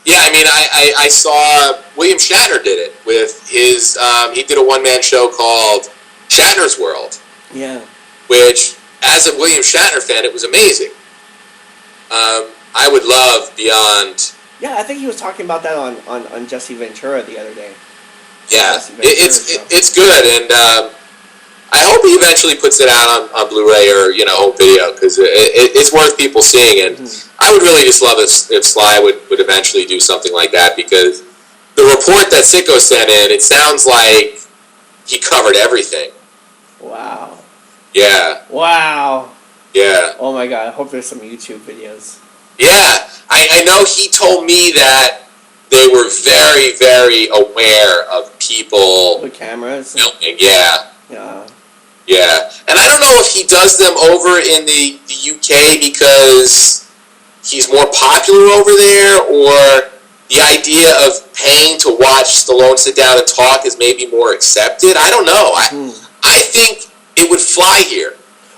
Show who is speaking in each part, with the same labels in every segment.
Speaker 1: Yeah, I mean, I saw William Shatner did it with his, he did a one-man show called Shatner's World.
Speaker 2: Yeah.
Speaker 1: Which, as a William Shatner fan, it was amazing. I would love Beyond.
Speaker 2: Yeah, I think he was talking about that on Jesse Ventura the other day.
Speaker 1: Yeah, it's good, and I hope he eventually puts it out on Blu-ray or home video, because it's worth people seeing. And I would really just love if Sly would eventually do something like that, because the report that Sicko sent in, it sounds like he covered everything.
Speaker 2: Wow.
Speaker 1: Yeah.
Speaker 2: Wow.
Speaker 1: Yeah.
Speaker 2: Oh my God! I hope there's some YouTube videos.
Speaker 1: Yeah, I know he told me that they were very, very aware of people
Speaker 2: with cameras
Speaker 1: filming. Yeah.
Speaker 2: Yeah.
Speaker 1: Yeah, and I don't know if he does them over in the UK because he's more popular over there, or the idea of paying to watch Stallone sit down and talk is maybe more accepted. I don't know. I think it would fly here.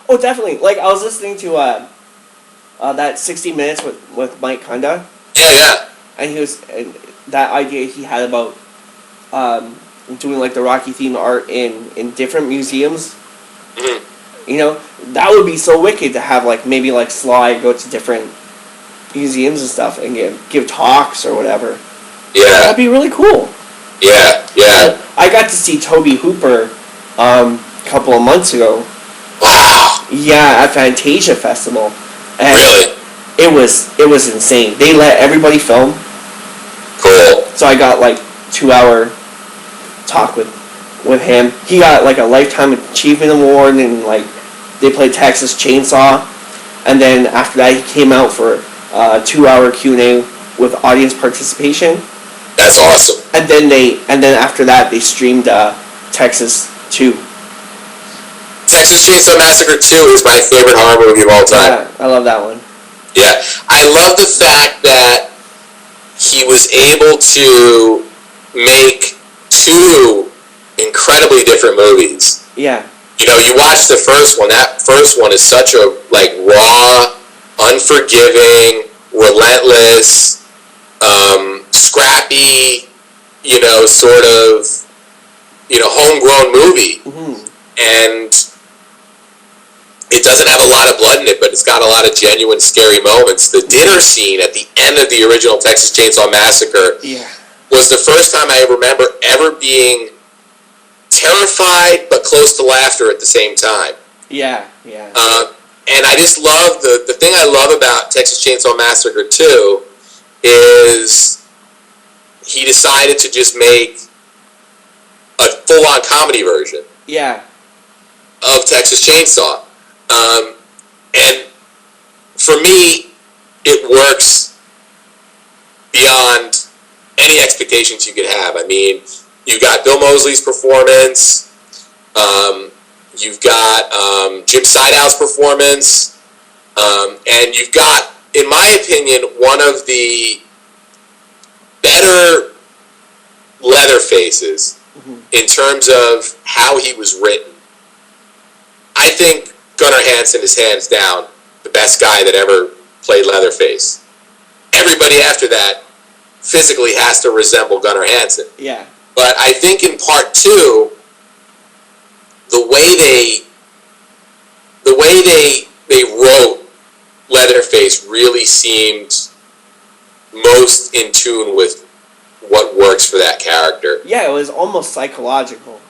Speaker 2: Oh, definitely. Like, I was listening to that 60 Minutes with Mike Kunda.
Speaker 1: Yeah.
Speaker 2: And that idea he had about doing like the Rocky themed art in different museums.
Speaker 1: Mm-hmm.
Speaker 2: That would be so wicked to have maybe Sly go to different museums and stuff and give talks or whatever.
Speaker 1: Yeah.
Speaker 2: That'd be really cool.
Speaker 1: Yeah.
Speaker 2: I got to see Toby Hooper a couple of months ago.
Speaker 1: Wow.
Speaker 2: Yeah, at Fantasia Festival. And
Speaker 1: really?
Speaker 2: It was insane. They let everybody film.
Speaker 1: Cool.
Speaker 2: So I got 2-hour talk with him. He got a Lifetime Achievement Award, and they played Texas Chainsaw. And then after that, he came out for a 2-hour Q&A with audience participation.
Speaker 1: That's awesome.
Speaker 2: And then after that, they streamed Texas 2.
Speaker 1: Texas Chainsaw Massacre 2 is my favorite horror movie of all time.
Speaker 2: Yeah, I love that one.
Speaker 1: Yeah, I love the fact that he was able to make 2 incredibly different movies.
Speaker 2: Yeah.
Speaker 1: You watch the first one. That first one is such a raw, unforgiving, relentless, scrappy, sort of, homegrown movie.
Speaker 2: Mm-hmm.
Speaker 1: And it doesn't have a lot of blood in it, but it's got a lot of genuine scary moments. The dinner scene at the end of the original Texas Chainsaw Massacre was the first time I remember ever being terrified but close to laughter at the same time.
Speaker 2: Yeah.
Speaker 1: And I just love, the thing I love about Texas Chainsaw Massacre 2 is he decided to just make a full-on comedy version.
Speaker 2: Yeah.
Speaker 1: Of Texas Chainsaw. And for me, it works beyond any expectations you could have. I mean, you've got Bill Moseley's performance, you've got Jim Sidow's performance, and you've got, in my opinion, one of the better Leatherfaces in terms of how he was written. I think Gunnar Hansen is hands down the best guy that ever played Leatherface. Everybody after that physically has to resemble Gunnar Hansen.
Speaker 2: Yeah.
Speaker 1: But I think in part 2, the way they wrote Leatherface really seemed most in tune with what works for that character.
Speaker 2: Yeah, it was almost psychological.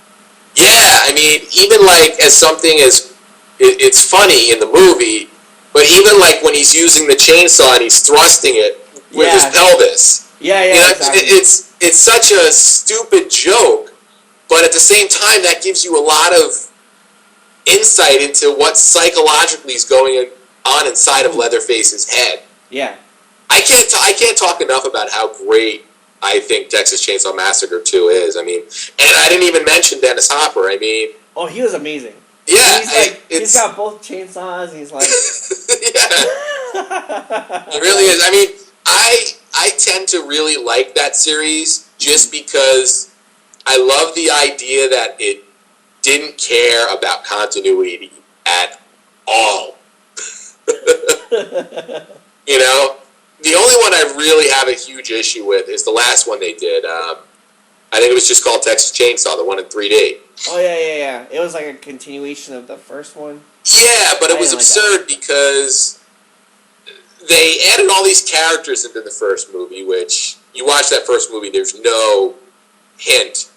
Speaker 1: Yeah, I mean, even as something as, it's funny in the movie, but even when he's using the chainsaw and he's thrusting it with his pelvis.
Speaker 2: Yeah, exactly.
Speaker 1: It's such a stupid joke, but at the same time, that gives you a lot of insight into what psychologically is going on inside of Leatherface's head.
Speaker 2: Yeah.
Speaker 1: I can't talk enough about how great I think Texas Chainsaw Massacre 2 is. I mean, and I didn't even mention Dennis Hopper. I mean...
Speaker 2: Oh, he was amazing.
Speaker 1: Yeah.
Speaker 2: He's got both chainsaws, he's
Speaker 1: yeah. It really is. I mean, I tend to really like that series just because I love the idea that it didn't care about continuity at all. The only one I really have a huge issue with is the last one they did. I think it was just called Texas Chainsaw, the one in 3D.
Speaker 2: Oh, yeah. It was like a continuation of the first one.
Speaker 1: Yeah, but it was absurd because they added all these characters into the first movie, which, you watch that first movie, there's no hint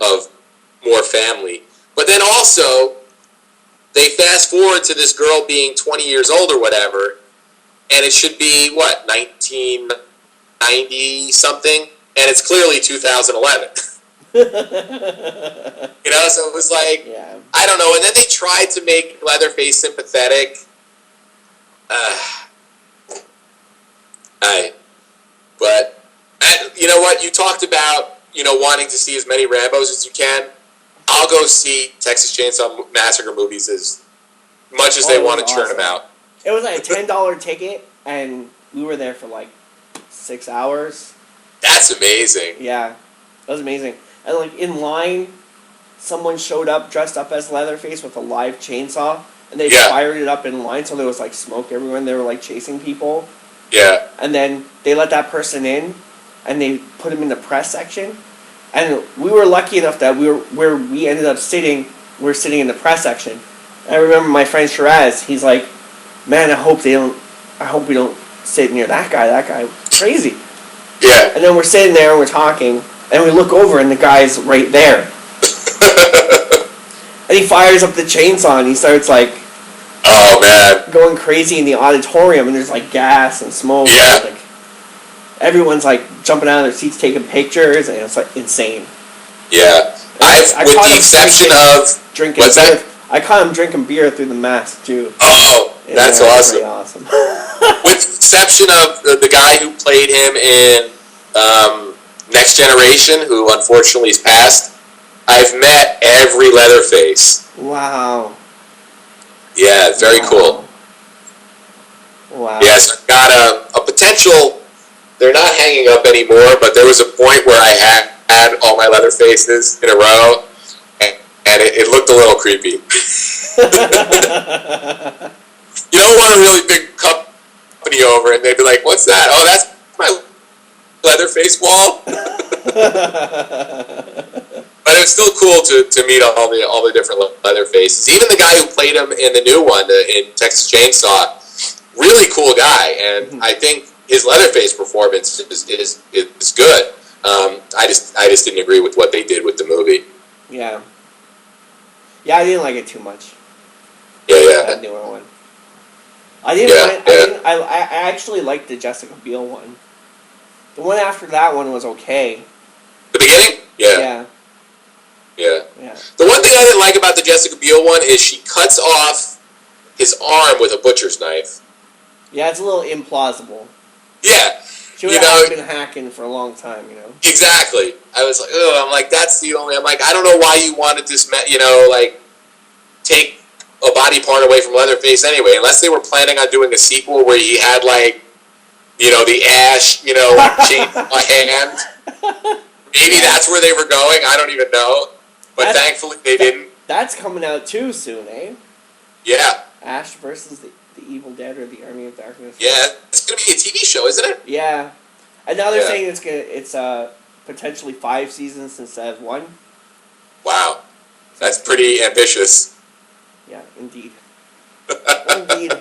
Speaker 1: of more family. But then also, they fast forward to this girl being 20 years old or whatever, and it should be, 1990-something? And it's clearly 2011. You know, so it was like, I don't know. And then they tried to make Leatherface sympathetic. But, you know what? You talked about, wanting to see as many Rambos as you can. I'll go see Texas Chainsaw Massacre movies as much as they want to churn them out.
Speaker 2: It was like a $10 ticket, and we were there for like 6 hours.
Speaker 1: That's amazing.
Speaker 2: Yeah, that was amazing. And like in line, someone showed up dressed up as Leatherface with a live chainsaw, and they fired it up in line, so there was like smoke everywhere, and they were like chasing people.
Speaker 1: Yeah.
Speaker 2: And then they let that person in, and they put him in the press section. And we were lucky enough that where we ended up sitting, we're sitting in the press section. And I remember my friend Shiraz, he's like, man, I hope we don't sit near that guy. That guy was crazy.
Speaker 1: Yeah.
Speaker 2: And then we're sitting there and we're talking, and we look over and the guy's right there. And he fires up the chainsaw and he starts like,
Speaker 1: oh man,
Speaker 2: going crazy in the auditorium, and there's like gas and smoke.
Speaker 1: Yeah.
Speaker 2: And, like, everyone's like jumping out of their seats taking pictures, and it's like insane.
Speaker 1: Yeah. With the exception of
Speaker 2: drinking
Speaker 1: what's
Speaker 2: beer.
Speaker 1: that?
Speaker 2: I caught him drinking beer through the mask too.
Speaker 1: Oh, that's awesome.
Speaker 2: Pretty awesome.
Speaker 1: With the exception of the guy who played him in Next Generation, who unfortunately is passed, I've met every Leatherface.
Speaker 2: Wow.
Speaker 1: Yeah, very cool.
Speaker 2: Wow.
Speaker 1: Yes, I've got a potential. They're not hanging up anymore, but there was a point where I had all my Leatherfaces in a row, and it looked a little creepy. You don't want a really big company over, and they'd be like, "What's that? Oh, that's my Leatherface wall." But it was still cool to meet all the different Leatherfaces. Even the guy who played him in the new one, in Texas Chainsaw, really cool guy, and I think his Leatherface performance is good. I just didn't agree with what they did with the movie.
Speaker 2: Yeah. Yeah, I didn't like it too much.
Speaker 1: Yeah.
Speaker 2: That newer one. I actually liked the Jessica Biel one. The one after that one was okay.
Speaker 1: The beginning? Yeah. The one thing I didn't like about the Jessica Biel one is she cuts off his arm with a butcher's knife.
Speaker 2: Yeah, it's a little implausible.
Speaker 1: Yeah.
Speaker 2: She would have been hacking for a long time,
Speaker 1: Exactly. I was like, oh, I'm like, that's the only, I'm like, I don't know why you wanted this, like, take a body part away from Leatherface anyway, unless they were planning on doing a sequel where he had, like, the ash, chain on my hand. Maybe that's where they were going, I don't even know. But thankfully they didn't.
Speaker 2: That's coming out too soon, eh?
Speaker 1: Yeah.
Speaker 2: Ash versus the Evil Dead or the Army of Darkness.
Speaker 1: Yeah, it's going to be a TV show, isn't it?
Speaker 2: Yeah. And now they're saying it's potentially 5 seasons instead of 1.
Speaker 1: Wow. That's pretty ambitious.
Speaker 2: Yeah, indeed. Indeed.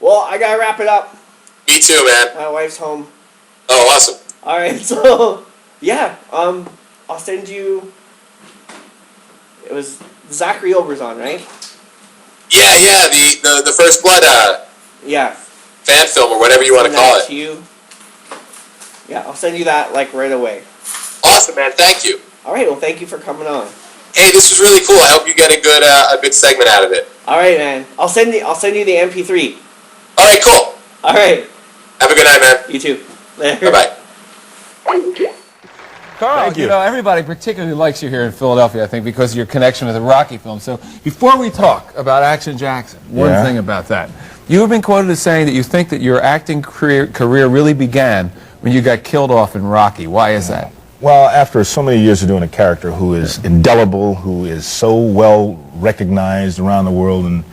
Speaker 2: Well, I gotta wrap it up.
Speaker 1: Me too, man.
Speaker 2: My wife's home.
Speaker 1: Oh, awesome.
Speaker 2: Alright, so, yeah, I'll send you... It was Zachary Oberzon, right?
Speaker 1: Yeah, the First Blood fan film or whatever you want to call it.
Speaker 2: To you. Yeah, I'll send you that like right away.
Speaker 1: Awesome, man. Thank you.
Speaker 2: All right. Well, thank you for coming on.
Speaker 1: Hey, this was really cool. I hope you get a good segment out of it.
Speaker 2: All right, man. I'll send you the MP3.
Speaker 1: All right, cool.
Speaker 2: All right.
Speaker 1: Have a good night, man.
Speaker 2: You too.
Speaker 1: Bye bye.
Speaker 3: Carl, you know, everybody particularly likes you here in Philadelphia, I think, because of your connection with the Rocky film. So before we talk about Action Jackson, one thing about that. You have been quoted as saying that you think that your acting career really began when you got killed off in Rocky. Why is that?
Speaker 4: Well, after so many years of doing a character who is indelible, who is so well recognized around the world, and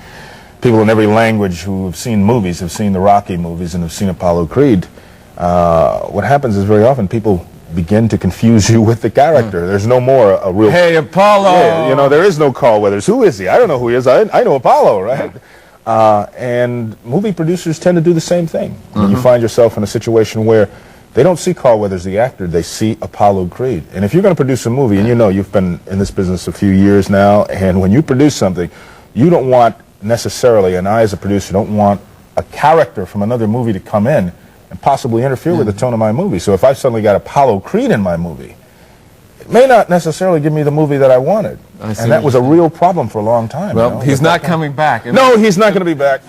Speaker 4: people in every language who have seen movies have seen the Rocky movies and have seen Apollo Creed, what happens is very often people begin to confuse you with the character. There's no more a real...
Speaker 3: Hey, Apollo!
Speaker 4: Yeah, you know, there is no Carl Weathers. Who is he? I don't know who he is. I know Apollo, right? And movie producers tend to do the same thing. And you find yourself in a situation where they don't see Carl Weathers, the actor, they see Apollo Creed. And if you're going to produce a movie, and you know you've been in this business a few years now, and when you produce something, you don't want necessarily, and I as a producer don't want a character from another movie to come in and possibly interfere with the tone of my movie. So if I suddenly got Apollo Creed in my movie, it may not necessarily give me the movie that I wanted. And that was a real problem for a long time.
Speaker 3: Well,
Speaker 4: you know?
Speaker 3: he's not coming back.
Speaker 4: No, he's not going to be back.